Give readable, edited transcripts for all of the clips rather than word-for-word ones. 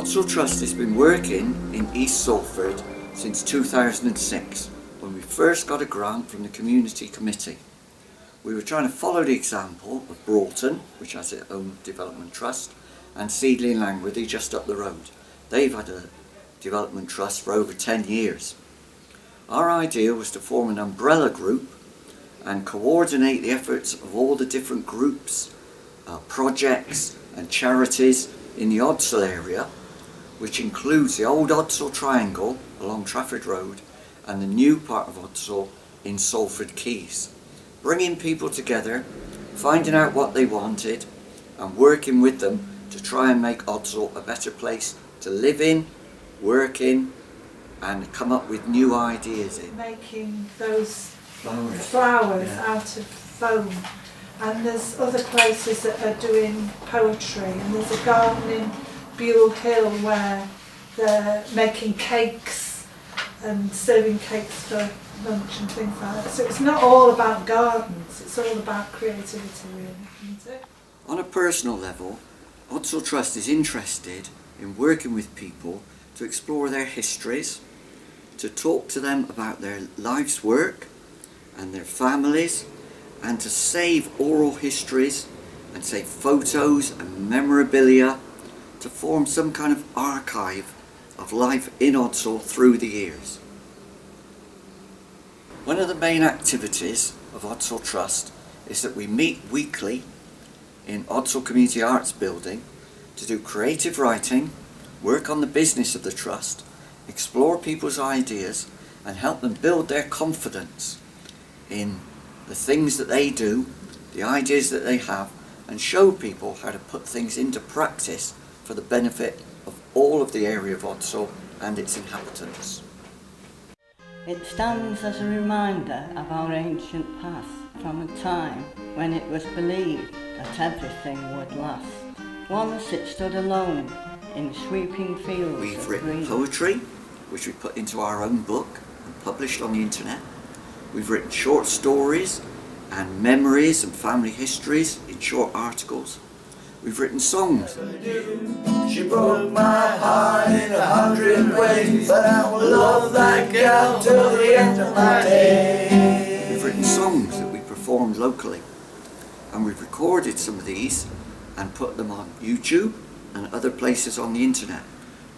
Ordsall Trust has been working in East Salford since 2006, when we first got a grant from the Community Committee. We were trying to follow the example of Broughton, which has its own development trust, and Seedley and Langworthy just up the road. They've had a development trust for over 10 years. Our idea was to form an umbrella group and coordinate the efforts of all the different groups, projects and charities in the Ordsall area, which includes the old Ordsall Triangle along Trafford Road and the new part of Ordsall in Salford Quays. Bringing people together, finding out what they wanted and working with them to try and make Ordsall a better place to live in, work in and come up with new ideas in. Making those flowers out of foam, and there's other places that are doing poetry, and there's a garden in Buell Hill where they're making cakes and serving cakes for lunch and things like that. So it's not all about gardens, it's all about creativity really, isn't it? On a personal level, Ordsall Trust is interested in working with people to explore their histories, to talk to them about their life's work and their families, and to save oral histories and save photos and memorabilia to form some kind of archive of life in Ordsall through the years. One of the main activities of Ordsall Trust is that we meet weekly in Ordsall Community Arts Building to do creative writing, work on the business of the Trust, explore people's ideas and help them build their confidence in the things that they do, the ideas that they have, and show people how to put things into practice for the benefit of all of the area of Ordsall and its inhabitants. It stands as a reminder of our ancient past, from a time when it was believed that everything would last. Once it stood alone in sweeping fields. We've written poetry, which we put into our own book and published on the internet. We've written short stories and memories and family histories in short articles. We've written songs. She broke my heart in 100 ways, but I will love that girl till the end of my days. We've written songs that we performed locally, and we've recorded some of these and put them on YouTube and other places on the internet.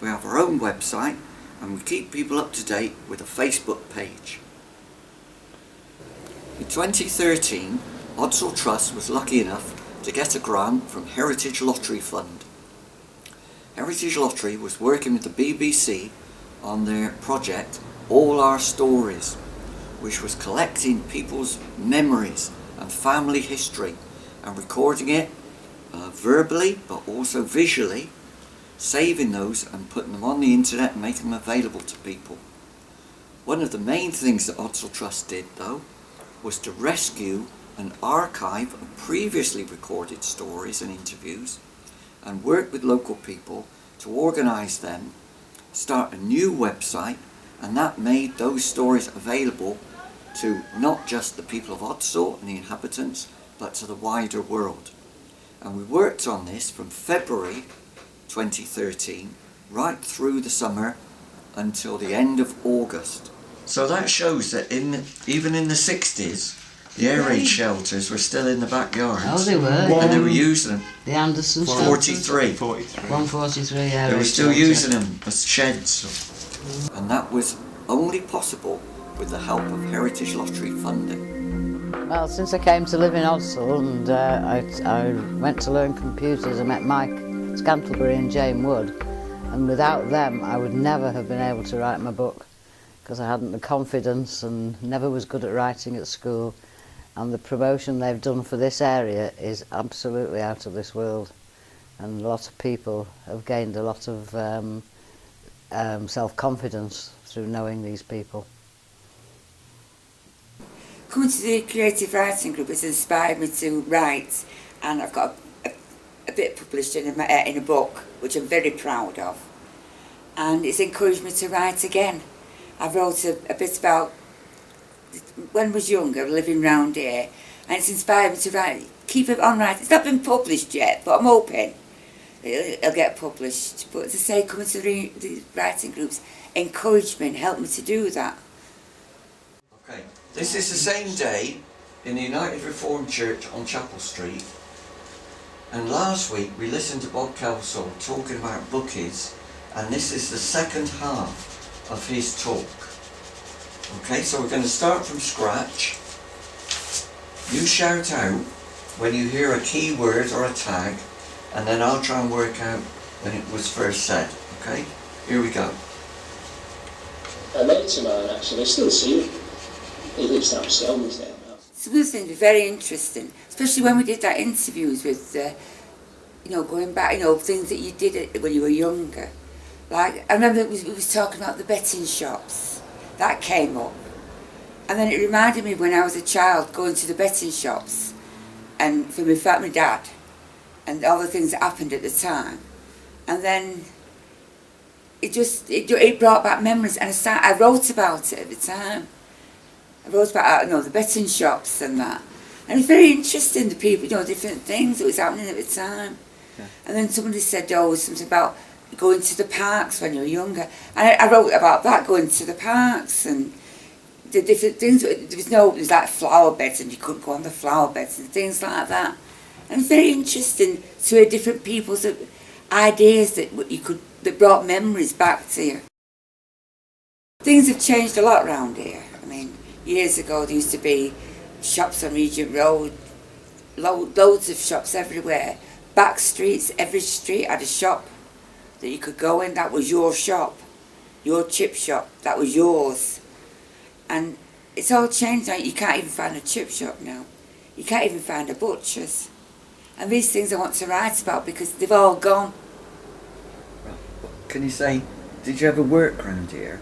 We have our own website and we keep people up to date with a Facebook page. In 2013, Ordsall Trust was lucky enough to get a grant from Heritage Lottery Fund. Heritage Lottery was working with the BBC on their project All Our Stories, which was collecting people's memories and family history and recording it verbally but also visually, saving those and putting them on the internet and making them available to people. One of the main things that Ordsall Trust did though was to rescue an archive of previously recorded stories and interviews and work with local people to organise them, start a new website, and that made those stories available to not just the people of Ordsall and the inhabitants but to the wider world. And we worked on this from February 2013 right through the summer until the end of August. So that shows that even in the 60s, the air raid shelters were still in the backyards. Oh, they were. And they were using them. The Anderson 43. 143 air They were raid still shelter. using them as sheds. And that was only possible with the help of Heritage Lottery funding. Well, since I came to live in Ordsall and I went to learn computers, I met Mike Scantlebury and Jane Wood, and without them I would never have been able to write my book because I hadn't the confidence and never was good at writing at school, and the promotion they've done for this area is absolutely out of this world, and a lot of people have gained a lot of self-confidence through knowing these people. Coming to the creative writing group has inspired me to write, and I've got a bit published in a book which I'm very proud of, and it's encouraged me to write again. I wrote a bit about when I was younger living round here, and it's inspired me to write, keep it on writing. It's not been published yet, but I'm hoping it'll get published. But as I say, coming to the writing groups encouraged me and helped me to do that. Okay, this is the same day in the United Reformed Church on Chapel Street, and last week we listened to Bob Kelsall talking about bookies, and this is the second half of his talk. Okay, so we're going to start from scratch. You shout out when you hear a key word or a tag, and then I'll try and work out when it was first said. Okay, here we go. A mate of mine actually, still see him. He lives down Skelmers there now. Some of the things were very interesting, especially when we did that interviews with, going back, things that you did when you were younger. Like, I remember we was talking about the betting shops. That came up. And then it reminded me when I was a child going to the betting shops and for my dad and all the things that happened at the time. And then it brought back memories, and I wrote about it at the time. I wrote about, the betting shops and that. And it's very interesting, the people, different things that was happening at the time. Yeah. And then somebody said, something about going to the parks when you were younger. And I wrote about that, going to the parks and the different things. There was like flower beds, and you couldn't go on the flower beds and things like that. And it's very interesting to hear different people's ideas that brought memories back to you. Things have changed a lot around here. I mean, years ago there used to be shops on Regent Road, loads of shops everywhere. Back streets, every street had a shop that you could go in. That was your shop, your chip shop, that was yours. And it's all changed now. You can't even find a chip shop now. You can't even find a butcher's. And these things I want to write about because they've all gone. Can you say, did you ever work around here?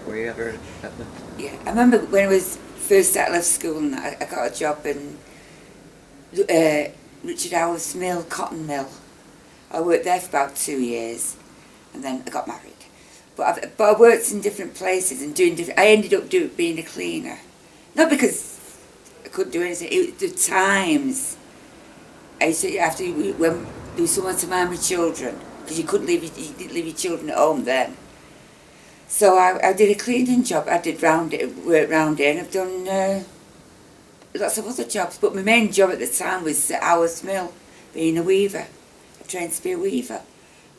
Were you ever at the... Yeah, I remember when I was first out of school and I got a job in Richard Howard's mill, cotton mill. I worked there for about 2 years and then I got married. But I worked in different places and I ended up being a cleaner. Not because I couldn't do anything, it was the times. I used to have to, when there was someone to mind my children, because you didn't leave your children at home then. So I did a cleaning job. I did work round here, and I've done lots of other jobs. But my main job at the time was at Howard's Mill, being a weaver. I trained to be a weaver.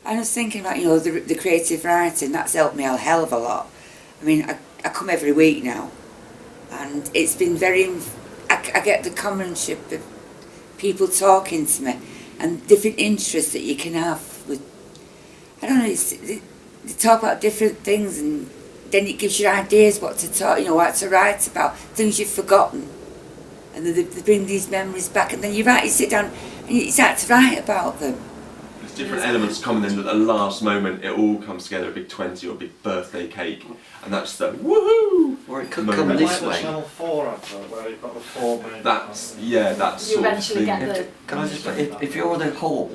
And I was thinking about, the creative writing, that's helped me a hell of a lot. I mean, I come every week now, and it's been I get the companionship of people talking to me, and different interests that you can have with, I don't know, they talk about different things, and then it gives you ideas what to talk, what to write about, things you've forgotten, and then they bring these memories back, and then you sit down and you start to write about them. There's different elements coming in at the last moment. It all comes together, a big 20 or a big birthday cake, and that's the woohoo. Or it could come this way. Channel 4 advert where you've got the 4 main. That's You sort of thing. Can I just if you're the hall?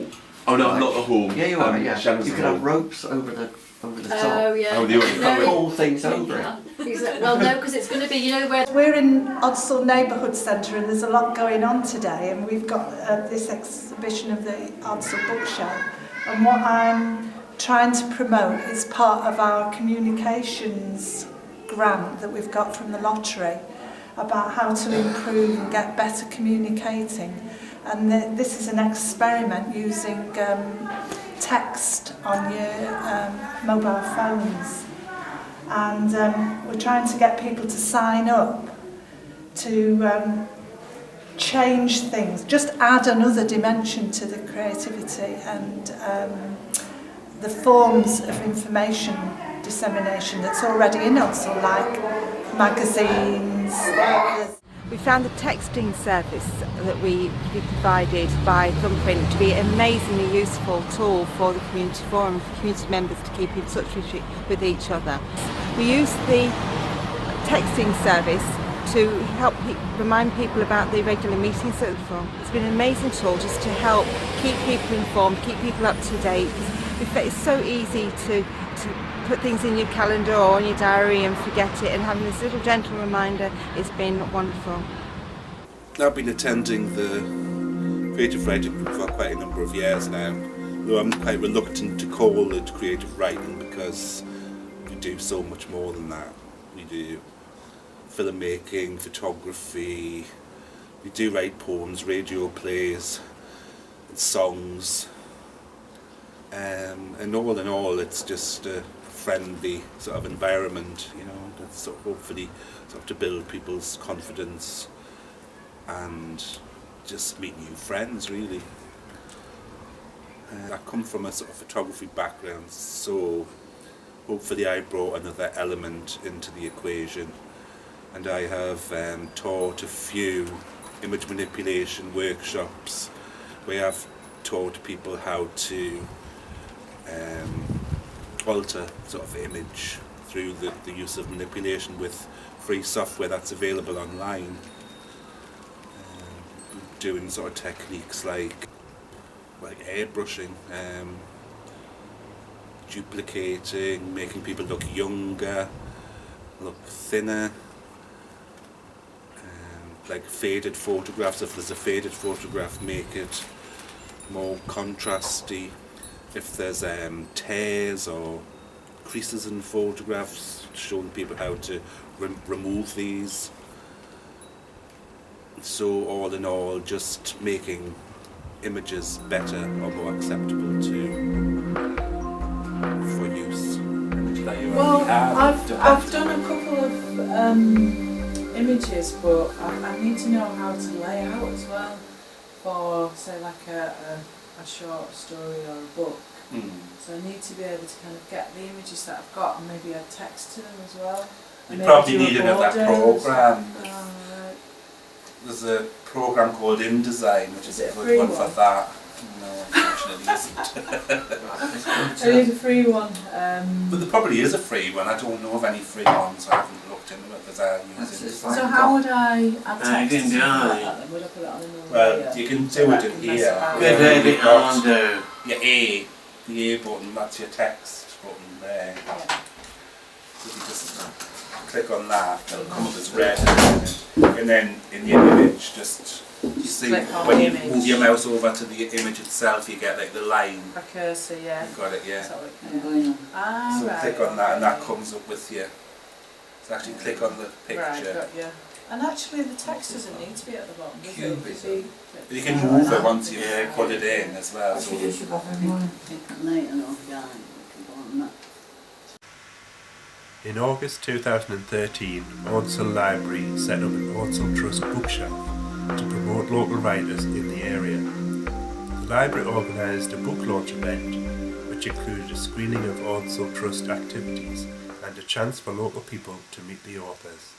Oh no, I'm not the hall. Yeah, you are. Yeah, Shannon's you the could hall. have ropes over the top. Oh yeah. Oh, the Pull things over it. Well, no, because it's going to be, where. We're in Ordsall Neighbourhood Centre and there's a lot going on today, and we've got this exhibition of the Ordsall Bookshelf, and what I'm trying to promote is part of our communications grant that we've got from the lottery about how to improve and get better communicating, and this is an experiment using text on your mobile phones, and we're trying to get people to sign up to change things, just add another dimension to the creativity and the forms of information dissemination that's already in us, so like magazines. We found the texting service that we provided by Thumbprint to be an amazingly useful tool for the community forum, for community members to keep in touch with each other. We use the texting service to help remind people about the regular meetings at the forum. It's been an amazing tool just to help keep people informed, keep people up to date. It's so easy to put things in your calendar or on your diary and forget it, and having this little gentle reminder, it's been wonderful. I've been attending the creative writing for quite a number of years now, though I'm quite reluctant to call it creative writing because we do so much more than that. We do filmmaking, photography, we do write poems, radio plays, and songs, and all in all it's just a friendly sort of environment, you know, that's sort of hopefully sort of to build people's confidence and just meet new friends really. I come from a sort of photography background, so hopefully I brought another element into the equation, and I have taught a few image manipulation workshops where I've taught people how to alter sort of image through the use of manipulation with free software that's available online. Doing sort of techniques like airbrushing, duplicating, making people look younger, look thinner, like faded photographs. If there's a faded photograph, make it more contrasty. If there's tears or creases in photographs, showing people how to remove these. So all in all, just making images better or more acceptable for use. Well, I've done a couple of images, but I need to know how to lay out as well for, say, like a short story or a book. So I need to be able to kind of get the images that I've got and maybe add text to them as well. You probably need another program. Right. There's a program called InDesign, which is a good one for that. No, unfortunately isn't. I need a free one. But there probably is a free one. I don't know of any free ones. I haven't looked into it because I use it. So how would I add text to that? Would I put it on another Well, you can do it in here. Your A, the A button, that's your text button there. So you just click on that, it'll come up as red, and then in the image, just you see when you move your mouse over to the image itself, you get like the line. A cursor, yeah. You got it, yeah. So right, click on that, and that comes up with you. So actually click on the picture. Right, got you. And actually, the text doesn't need to be at the bottom, does it? You can move it once you put it in as well. So in August 2013, Ordsall Library set up an Ordsall Trust bookshelf to promote local writers in the area. The library organised a book launch event which included a screening of Ordsall Trust activities and a chance for local people to meet the authors.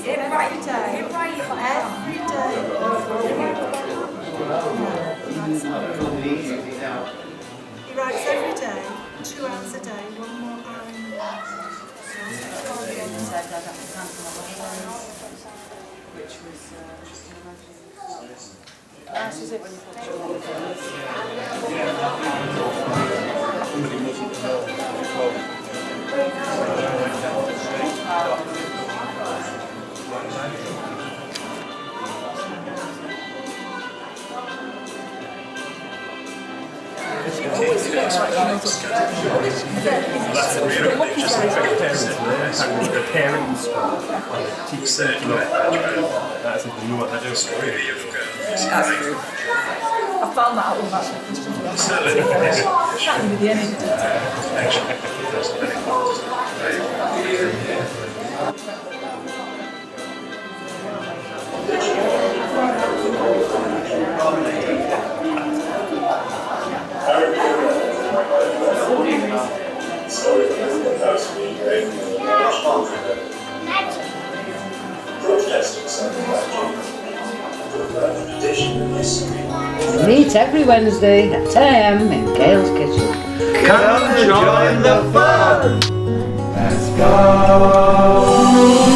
Every day. He writes every day, 2 hours a day, 1 more hour in the morning. Which was, that is it when you put it The parents teach them. That's if they know what they're doing. That's true. I found that out with that question. Can't even the end of Meet every Wednesday at 10 AM in Gail's Kitchen. Come join the fun! Let's go!